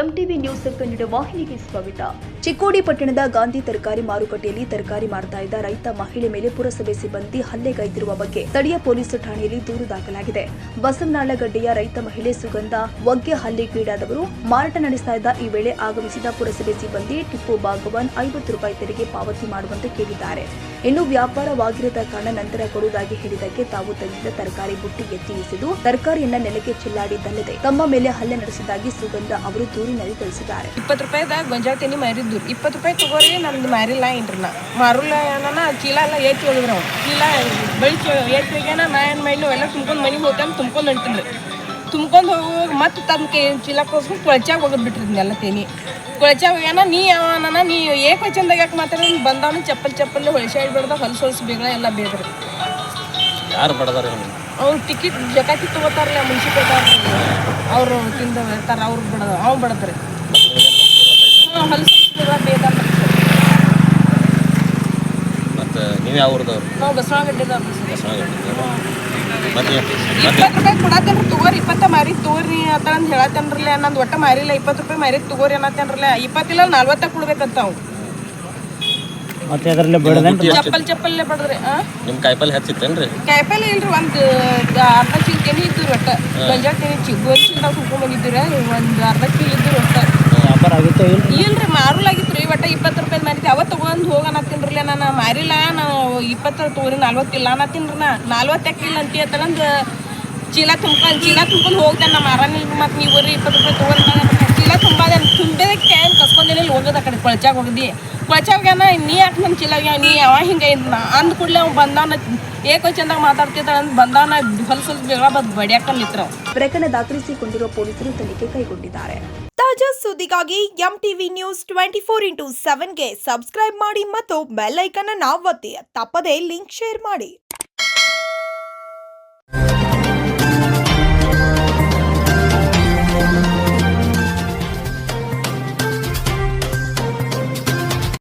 MTV news Kannada ವಾಹಿನಿಗೆ ಸ್ವಾಗತ. ಚಿಕ್ಕೋಡಿ ಪಟ್ಟಣದ ಗಾಂಧಿ ತರಕಾರಿ ಮಾರುಕಟ್ಟೆಯಲ್ಲಿ ತರಕಾರಿ ಮಾರ್ತಾ ಇದ್ದ ರೈತ ಮಹಿಳೆ ಮೇಲೆ ಪುರಸಭೆ ಸಿಬ್ಬಂದಿ ಹಲ್ಲೆಗೈದಿರುವ ಬಗ್ಗೆ ಸ್ಥಳೀಯ ಪೊಲೀಸ್ ಠಾಣೆಯಲ್ಲಿ ದೂರು ದಾಖಲಾಗಿದೆ. ಬಸವನಾಳಗಡ್ಡೆಯ ರೈತ ಮಹಿಳೆ ಸುಗಂಧ ಒಗ್ಗೆ ಹಲ್ಲೆಗೀಡಾದವರು ಮಾರಾಟ ನಡೆಸ್ತಾ ಇದ್ದ ಈ ವೇಳೆ ಆಗಮಿಸಿದ ಪುರಸಭೆ ಸಿಬ್ಬಂದಿ ಟಿಪ್ಪು ಭಾಗವಾನ್ 50 ರೂಪಾಯಿ ತೆರಿಗೆ ಪಾವತಿ ಮಾಡುವಂತೆ ಕೇಳಿದ್ದಾರೆ. ಇನ್ನು ವ್ಯಾಪಾರವಾಗಿರದ ಕಾರಣ ನಂತರ ಕೊಡುವುದಾಗಿ ಹೇಳಿದ್ದಕ್ಕೆ ತಾವು ತಂದಿದ್ದ ತರಕಾರಿ ಬುಟ್ಟಿ ಎತ್ತಿ ಎಸೆದು ತರಕಾರಿಯನ್ನ ನೆಲಕ್ಕೆ ಚೆಲ್ಲಾಡಿದ್ದಲ್ಲದೆ ತಮ್ಮ ಮೇಲೆ ಹಲ್ಲೆ ನಡೆಸಿದ್ದಾಗಿ ಸುಗಂಧ ಅವರು ದೂರಿನಲ್ಲಿ ತಿಳಿಸಿದ್ದಾರೆ. 20 ರೂಪಾಯಿದಾಗ ಗೊಂಜಾಳ ತೆನಿ ಮಾರಿದ್ದು 20 ರೂಪಾಯಿ ತಗೋರಿ ನಮ್ದು ಮಾರಿಲ್ಲ ಏನ್ರಿ ನಾ ಮಾರುಲ್ಲ ಏನ ಚೀಲ ಎಲ್ಲ ಏತಿ ಹೋಗಿದ್ರು ಅವ್ರು ಚೀಲ ಬೆಳಿಗ್ಗೆ ಏತಿ ಹೋಗ್ಯಾನ ನಾ ಏನು ಮಾಡಿ ಎಲ್ಲ ತುಂಬ್ಕೊಂಡು ಮನೆಗೆ ಹೋಗ್ತಾನೆ ತುಂಬ್ಕೊಂಡು ಹೊಂಟಿನ್ರಿ. ತುಂಬ್ಕೊಂಡು ಹೋಗಿ ಮತ್ತೆ ತಮ್ಮ ಚೀಲ ಕೋಸ್ಕೊಂಡು ಕೊಳಚಾಗ ಹೋಗೋದು ಬಿಟ್ಟಿದ್ನೆಲ್ಲ ತೆನಿ ಕೊಳಚಾಗ ಹೋಗ್ಯಾನ ನೀ ಯಾವನ ನೀ ಏಕ ಚಂದಾಗ ಯಾಕೆ ಮಾತಾಡಿ ಬಂದವನು ಚಪ್ಪಲ್ ಹೊಳಸೆ ಹಿಡ್ಬಿಡ್ದ ಹೊಲಸು ಬೇಗ ಎಲ್ಲ ಬೇದ್ರಿ. ಯಾರು ಬಡದಾರ ಅವ್ರು ಟಿಕೆಟ್ ಜಕಾತಿ ತಗೋತಾರಲ್ಲ ಮುನ್ಸಿಪೇಟಾರ ಅವರು ತಿಂದು ಇರ್ತಾರೆ ಅವ್ರು ಬಿಡೋದು ಅವ್ನು ಬಿಡದ್ರಿ ಹೊಲಸು ಬೇದ ಮತ್ತು ನೀವು ಯಾವ ಊರ್ದವ್ರು? ನಾವು ಬಸವನಗಡ್ಡೆದವ್ರು. 20 ರೂಪಾಯಿ ಕೊಡತ್ತೇನ್ರಿ ತಗೋರಿ 20 ಮಾರಿ ತಗೋರಿ ಅಂತ ಅಂದ್ ಹೇಳತ್ತೇನ್ರಲ್ಲ ನಂದು ಒಟ್ಟ ಮಾರಿಲ್ಲ 20 ರೂಪಾಯಿ ಮಾರಿ ತಗೋರಿ ಅನ್ನತ್ತೇನ್ರಲ್ಲ 20 ಇಲ್ಲ 40 ಕೊಡ್ಬೇಕಂತ ಅವ್ನು ಮತ್ತೆ ಅದರಲ್ಲೇ ಬಡದೇನ್ರಿ ಚಪ್ಪಲ್ಲೇ ಬಡದ್ರಿ. ನಿಮ್ಮ ಕಾಯಿಪಲ್ಲೆ ಹೆಚ್ಚಿತ್ತೇನ್ರಿ? ಕಾಯಿಪಲ್ಲೆ ಇಲ್ರಿ ಒಂದು ಅರ್ಧ ಚೀಲ ತೆನಿ ಇದ್ದು ಒಟ್ಟ ಗೊಂಜಾಳ ತೆನಿ ಗೋಧಿ ಚೀಲದಾಗ ಹುಡ್ಕೊಂಡ್ ಬಂದಿದ್ದೀರ ಒಂದು ಅರ್ಧ ಚೀಲ ಇದ್ದು ಒಟ್ಟ ವ್ಯಾಪಾರ ಆಗಿತ್ತು ಇಲ್ರಿ ಮಾರುಲಾಗಿತ್ತು ರೀ ಒಟ್ಟ 20 ರೂಪಾಯಿ ಮಾರಿತಿ ಅವತ್ತು ತಗೊಂಡು ಹೋಗನತ್ತೀನ್ರಲ್ಲ ನಾನು ಮಾರಿಲ್ಲ ನಾವು 20 ತಗೋರಿ 40 ಇಲ್ಲ ಅನ್ನತ್ತೀನ್ರಿ ನಾ 40 ಯಾಕಿಲ್ಲ ಅಂತೀ ಅಂತಂದು ಚೀಲ ತುಂಬ್ಕೊಂಡು ಹೋಗ್ತೇನೆ ನಾ ಮಾರಾನಿಲ್ಲ ಮತ್ತು ನೀವು ಬರ್ರಿ 20 ರೂಪಾಯಿ ತಗೋರಿ ಚೀಲ ತುಂಬೇದಕ್ಕೆ ಏನು ಕಸ್ಕೊಂಡೇನೆ ಇಲ್ಲಿ ಹೋಗೋದು ಆ ಕಡೆ ಕೊಳಚಾಗ ಹೋಗಿದ್ದಿ ಕೊಳಚಾಗ್ಯಾನ ನೀ ಯಾಕೆ ನನ್ನ ಚೀಲ ನೀ ಯಾವ ಹಿಂಗೆ ಅಂದ ಕೂಡಲೇ ಅವ್ನು ಬಂದಾನ ಏಕೋ ಚಂದಾಗ ಮಾತಾಡ್ತಿದ್ದ ಅಂದ್ ಬಂದಾನ ಹೊಲಸು ಬೇಗ ಬಡಿಯಾಕ ನಿಂತ್ರ ಪ್ರಕರಣ ದಾಖಲಿಸಿಕೊಂಡಿರುವ ಪೊಲೀಸರು ತನಿಖೆ ಕೈಗೊಂಡಿದ್ದಾರೆ. ತಾಜಾ ಸುದ್ದಿಗಾಗಿ ಎಂಟಿವಿ ನ್ಯೂಸ್ 24x7ಗೆ ಸಬ್ಸ್ಕ್ರೈಬ್ ಮಾಡಿ ಮತ್ತು ಬೆಲ್ ಐಕಾನ್ ಅನ್ನು ಒತ್ತಿ ತಪ್ಪದೇ ಲಿಂಕ್ ಶೇರ್ ಮಾಡಿ.